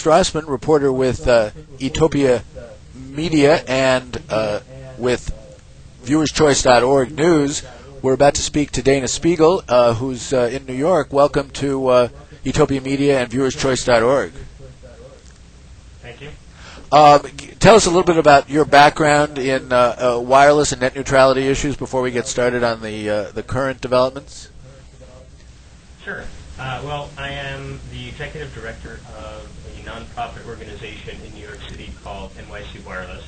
Strassman, reporter with Etopia Media and with viewerschoice.org News. We're about to speak to Dana Spiegel, who's in New York. Welcome to Etopia Media and viewerschoice.org. Thank you. Tell us a little bit about your background in wireless and net neutrality issues before we get started on the current developments. Sure. Well, I am the executive director of a nonprofit organization in New York City called NYCwireless.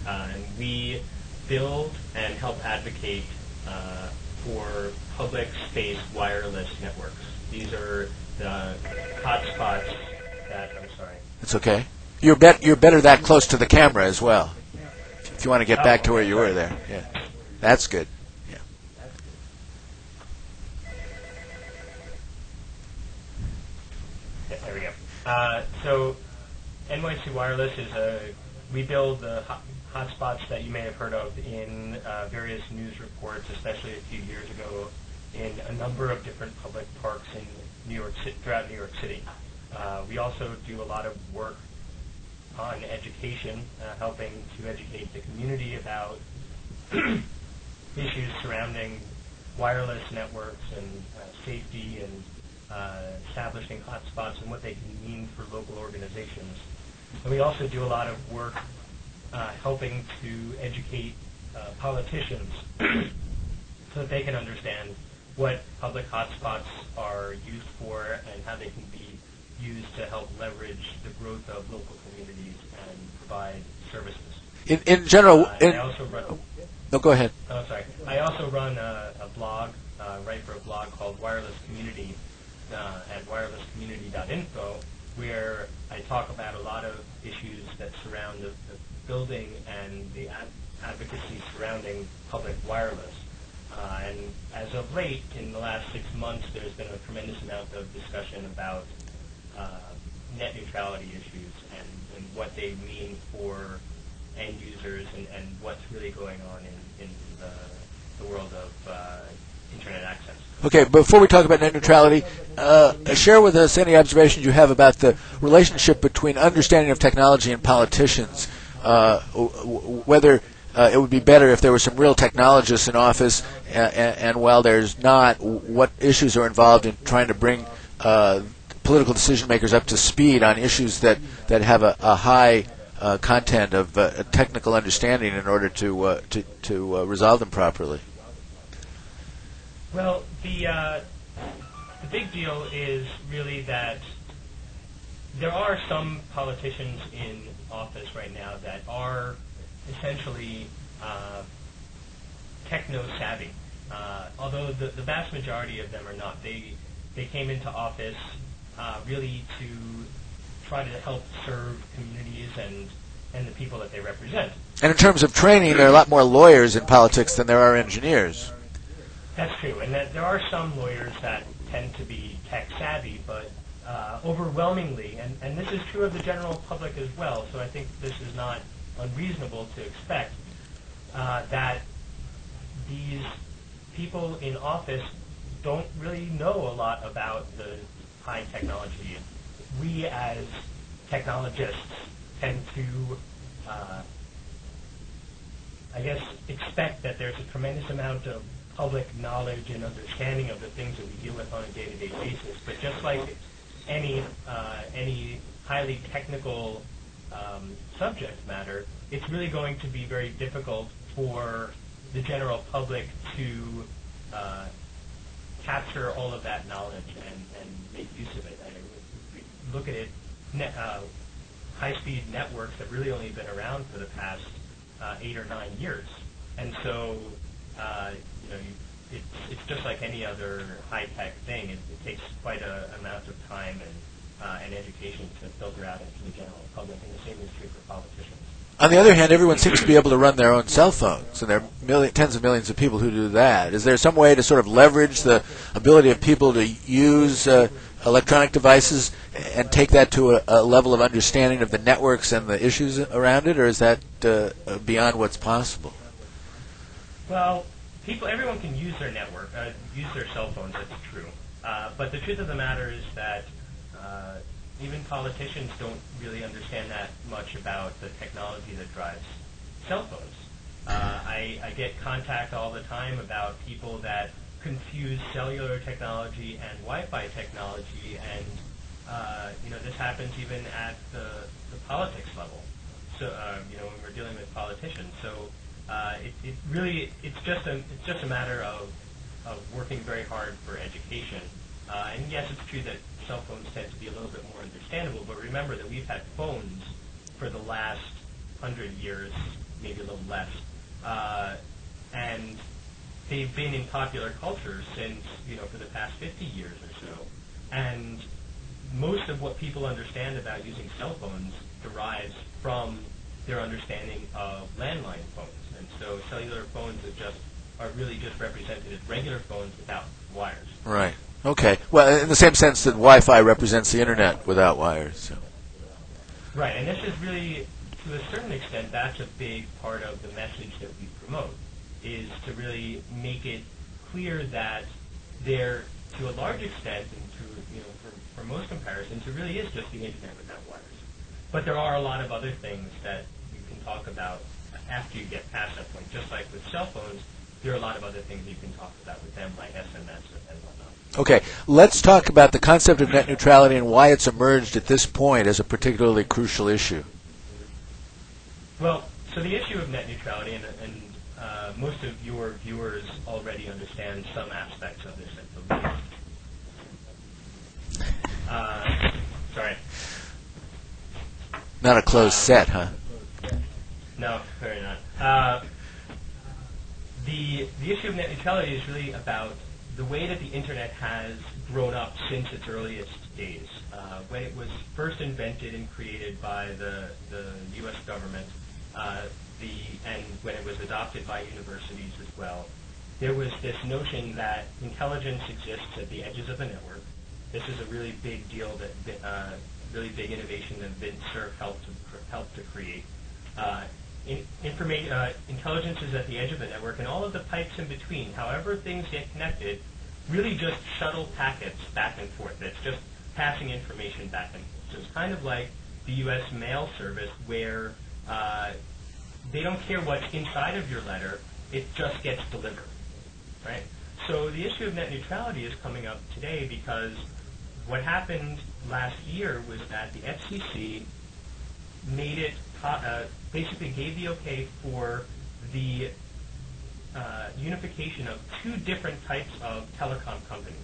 And we build and help advocate for public space wireless networks. These are the hotspots that, I'm sorry. It's okay. You're better that close to the camera as well. If you want to get back to where you were there. Yeah. That's good. Yeah. There we go. So NYCwireless we build the hotspots that you may have heard of in various news reports, especially a few years ago, in a number of different public parks in New York City, throughout New York City. We also do a lot of work on education, helping to educate the community about issues surrounding wireless networks and safety and establishing hotspots and what they can mean for local organizations. And we also do a lot of work helping to educate politicians so that they can understand what public hotspots are used for and how they can be used to help leverage the growth of local communities and provide services. In general, I also run. No, go ahead. Oh, sorry. I also run a blog, write for a blog called Wireless Community at wirelesscommunity.info, where I talk about a lot of issues that surround the building and the advocacy surrounding public wireless. And as of late, in the last 6 months, there's been a tremendous amount of discussion about net neutrality issues and what they mean for end users and what's really going on in the world of Internet access. Okay, before we talk about net neutrality, share with us any observations you have about the relationship between understanding of technology and politicians, whether it would be better if there were some real technologists in office, and while there's not, what issues are involved in trying to bring political decision makers up to speed on issues that have a high content of technical understanding in order to resolve them properly. Well, the big deal is really that there are some politicians in office right now that are essentially techno-savvy, although the vast majority of them are not. They came into office really to try to help serve communities and the people that they represent. And in terms of training, there are a lot more lawyers in politics than there are engineers. That's true, and that there are some lawyers that tend to be tech-savvy, but overwhelmingly, and this is true of the general public as well, so I think this is not unreasonable to expect, that these people in office don't really know a lot about the high technology. We as technologists tend to, expect that there's a tremendous amount of public knowledge and understanding of the things that we deal with on a day-to-day basis. But just like any highly technical subject matter, it's really going to be very difficult for the general public to capture all of that knowledge and make use of it. And if we look at it, high-speed networks have really only been around for the past 8 or 9 years, and so it's just like any other high-tech thing. It takes quite an amount of time and education to filter out into the general public, and the same is true for politicians. On the other hand, everyone seems to be able to run their own cell phones, and there are tens of millions of people who do that. Is there some way to sort of leverage the ability of people to use electronic devices and take that to a level of understanding of the networks and the issues around it, or is that beyond what's possible? Well, everyone can use their network, use their cell phones, that's true. But the truth of the matter is that even politicians don't really understand that much about the technology that drives cell phones. I get contact all the time about people that confuse cellular technology and Wi-Fi technology, and this happens even at the politics level. So when we're dealing with politicians, so it's just a matter of working very hard for education. And yes, it's true that cell phones tend to be a little bit more understandable, but remember that we've had phones for the last 100 years, maybe a little less, and they've been in popular culture since, for the past 50 years or so. And most of what people understand about using cell phones derives from their understanding of landline phones. And so cellular phones are really just represented as regular phones without wires. Right. Okay. Well, in the same sense that Wi-Fi represents the internet without wires. So. Right. And this is really, to a certain extent, that's a big part of the message that we promote, is to really make it clear that there, to a large extent, and for most comparisons, it really is just the internet without wires. But there are a lot of other things that you can talk about after you get past that point. Just like with cell phones, there are a lot of other things you can talk about with them, like SMS and whatnot. Okay, let's talk about the concept of net neutrality and why it's emerged at this point as a particularly crucial issue. Well, so the issue of net neutrality, and most of your viewers already understand some aspects of this at the least. Sorry. Not a closed set, huh? No, very not. The issue of net neutrality is really about the way that the internet has grown up since its earliest days. When it was first invented and created by the U.S. government, and when it was adopted by universities as well, there was this notion that intelligence exists at the edges of the network. This is a really big deal, really big innovation that Vint Cerf helped to create. Intelligence is at the edge of the network, and all of the pipes in between, however things get connected, really just shuttle packets back and forth. It's just passing information back and forth. So it's kind of like the U.S. mail service, where they don't care what's inside of your letter, it just gets delivered, right? So the issue of net neutrality is coming up today because what happened last year was that the FCC made it, basically gave the okay for the unification of two different types of telecom companies.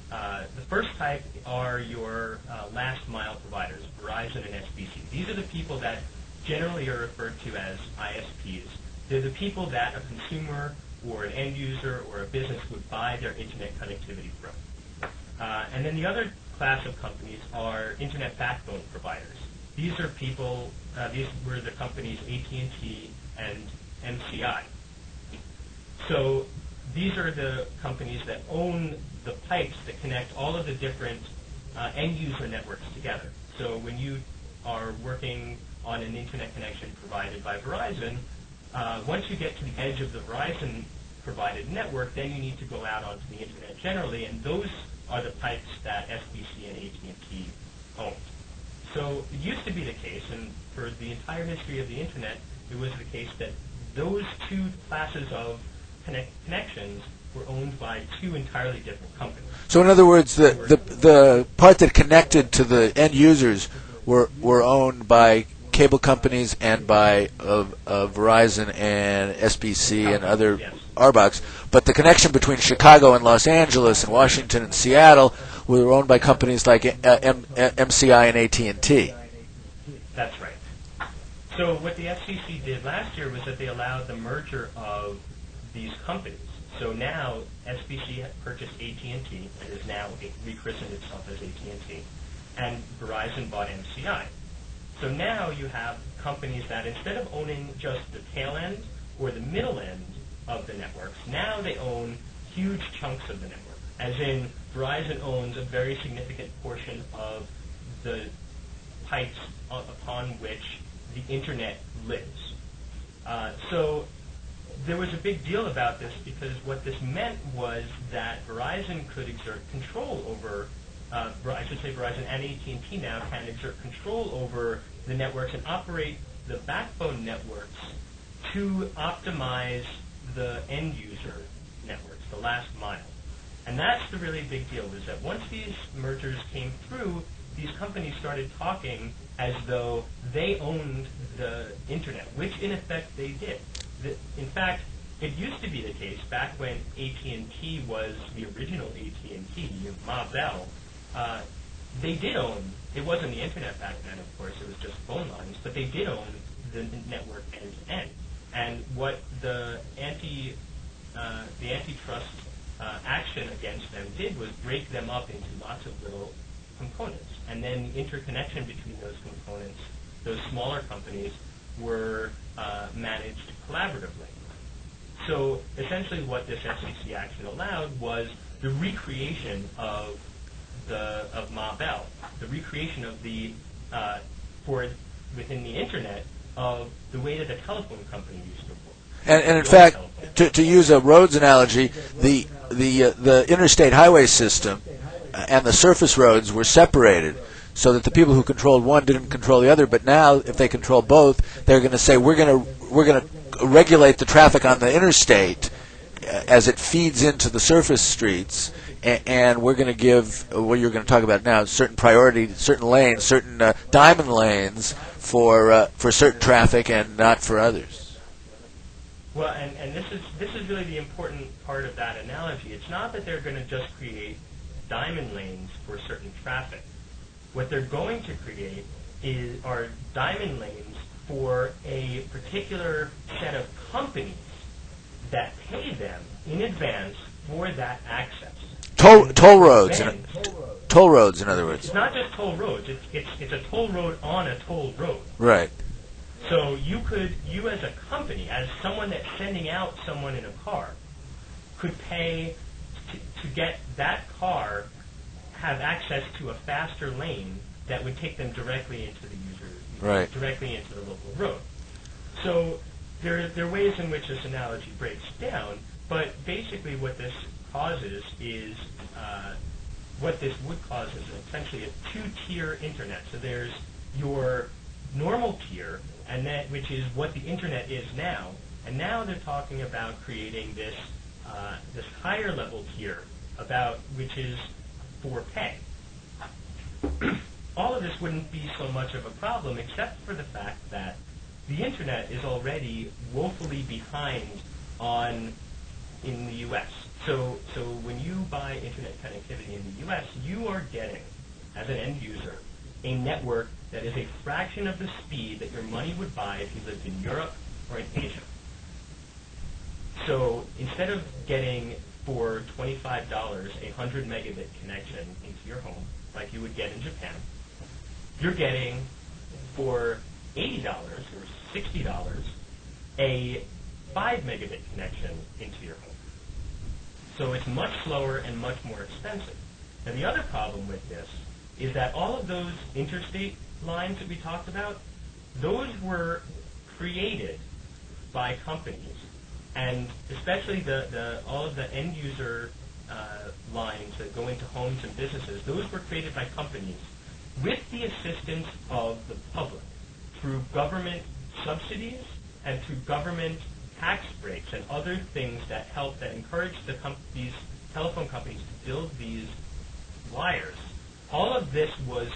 The first type are your last mile providers, Verizon and SBC. These are the people that generally are referred to as ISPs. They're the people that a consumer or an end user or a business would buy their internet connectivity from. And then the other class of companies are internet backbone providers. These are people, these were the companies AT&T and MCI. So these are the companies that own the pipes that connect all of the different end user networks together. So when you are working on an internet connection provided by Verizon, once you get to the edge of the Verizon provided network, then you need to go out onto the internet generally, and those are the pipes that SBC and AT&T own. So it used to be the case, and for the entire history of the internet, it was the case that those two classes of connections were owned by two entirely different companies. So in other words, the part that connected to the end users were owned by cable companies and by Verizon and SBC and other yes. RBOCs, but the connection between Chicago and Los Angeles and Washington and Seattle were owned by companies like MCI and AT&T. That's right. So what the FCC did last year was that they allowed the merger of these companies. So now SBC purchased AT&T and is now rechristened itself as AT&T, and Verizon bought MCI. So now you have companies that instead of owning just the tail end or the middle end of the networks, now they own huge chunks of the network. As in, Verizon owns a very significant portion of the pipes upon which the internet lives. So there was a big deal about this because what this meant was that Verizon could exert control over I should say Verizon and AT&T now can exert control over the networks and operate the backbone networks to optimize the end user networks, the last mile. And that's the really big deal, is that once these mergers came through, these companies started talking as though they owned the internet, which in effect they did. In fact, it used to be the case back when AT&T was the original AT&T, Ma Bell. They did own, it wasn't the internet back then, of course, it was just phone lines, but they did own the network end to end. And what the antitrust action against them did was break them up into lots of little components. And then the interconnection between those components, those smaller companies, were managed collaboratively. So essentially what this FCC action allowed was the recreation of Ma Bell, the recreation of the, within the internet, of the way that the telephone company used to work. And in fact, to use a roads analogy, the interstate highway system and the surface roads were separated, so that the people who controlled one didn't control the other. But now, if they control both, they're going to say we're going to regulate the traffic on the interstate as it feeds into the surface streets, and we're going to give what you're going to talk about now, certain priority, certain lanes, certain diamond lanes for certain traffic and not for others. Well, and this is really the important part of that analogy. It's not that they're going to just create diamond lanes for certain traffic. What they're going to create are diamond lanes for a particular set of companies that pay them in advance for that access. Toll roads, in other words. It's not just toll roads. It's a toll road on a toll road. Right. So you as a company, as someone that's sending out someone in a car, could pay to get that car have access to a faster lane that would take them directly into the user, right, directly into the local road. So there are ways in which this analogy breaks down, but basically what this causes is, what this would cause is essentially a two-tier internet. So there's your normal tier, and that which is what the internet is now, and now they're talking about creating this this higher level tier, which is for pay. All of this wouldn't be so much of a problem, except for the fact that the internet is already woefully behind in the U.S. So when you buy internet connectivity in the U.S., you are getting, as an end user, a network that is a fraction of the speed that your money would buy if you lived in Europe or in Asia. So instead of getting for $25 a 100 megabit connection into your home, like you would get in Japan, you're getting for $80 or $60 a 5 megabit connection into your home. So it's much slower and much more expensive. Now the other problem with this is that all of those interstate lines that we talked about, those were created by companies. And especially all of the end user lines that go into homes and businesses, those were created by companies with the assistance of the public through government subsidies and through government tax breaks and other things that encourage these telephone companies to build these wires. All of this was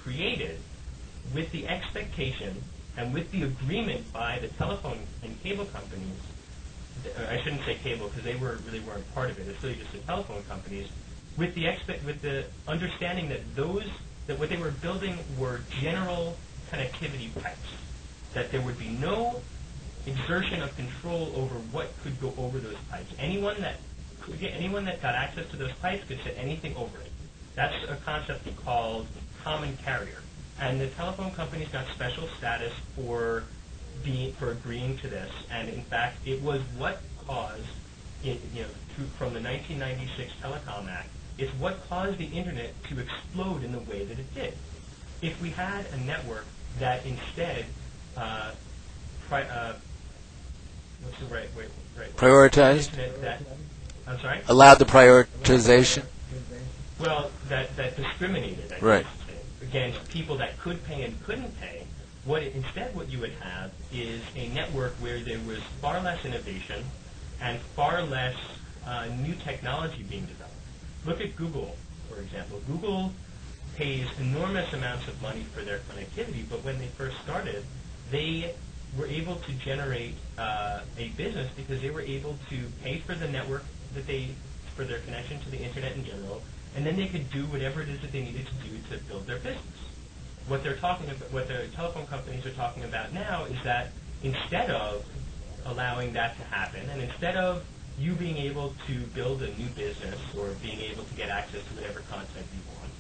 created with the expectation and with the agreement by the telephone and cable companies. I shouldn't say cable because they really weren't part of it. It's really just the telephone companies, with the understanding that what they were building were general connectivity pipes, that there would be no exertion of control over what could go over those pipes. Anyone that got access to those pipes could set anything over it. That's a concept called common carrier, and the telephone companies got special status for agreeing to this. And in fact, it was what caused, from the 1996 Telecom Act, it's what caused the internet to explode in the way that it did. If we had a network that instead what's the right prioritized? I'm sorry? Allowed the prioritization? Well, that discriminated, I Right. guess, against people that could pay and couldn't pay. Instead what you would have is a network where there was far less innovation and far less new technology being developed. Look at Google, for example. Google pays enormous amounts of money for their connectivity, but when they first started, they were able to generate a business because they were able to pay for the network for their connection to the internet in general, and then they could do whatever it is that they needed to do to build their business. What the telephone companies are talking about now is that instead of allowing that to happen, and instead of you being able to build a new business or being able to get access to whatever content you want,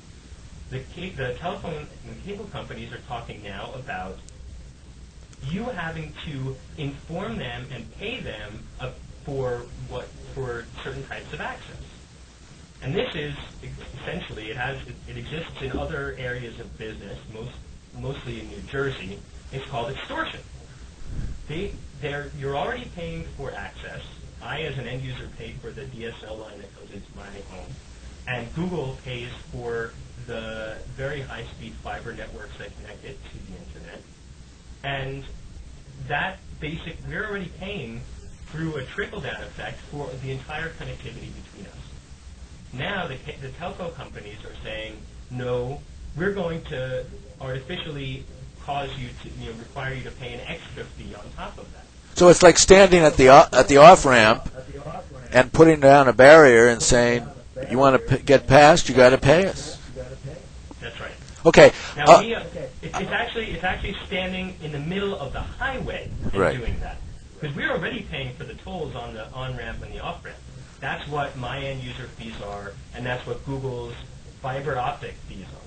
the telephone and cable companies are talking now about you having to inform them and pay them for certain types of access. And this is essentially it exists in other areas of business, mostly in New Jersey. It's called extortion. You're already paying for access. I, as an end user, pay for the DSL line that goes into my home, and Google pays for the very high-speed fiber networks that connect it to the internet. And we're already paying through a trickle-down effect for the entire connectivity between us. Now the telco companies are saying, no, we're going to artificially cause you to require you to pay an extra fee on top of that. So it's like standing at the off ramp and putting down a barrier and saying, you want to get past, you got to pay us. That's right. Okay. Now it's actually standing in the middle of the highway and Right. doing that, because we're already paying for the tolls on the on ramp and the off ramp. That's what my end user fees are, and that's what Google's fiber optic fees are.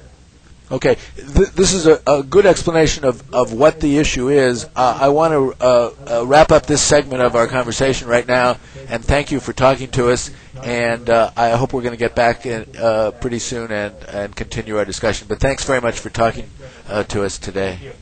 Okay, this is a good explanation of what the issue is. I want to wrap up this segment of our conversation right now, and thank you for talking to us. And I hope we're going to get back pretty soon and continue our discussion. But thanks very much for talking to us today. Thank you.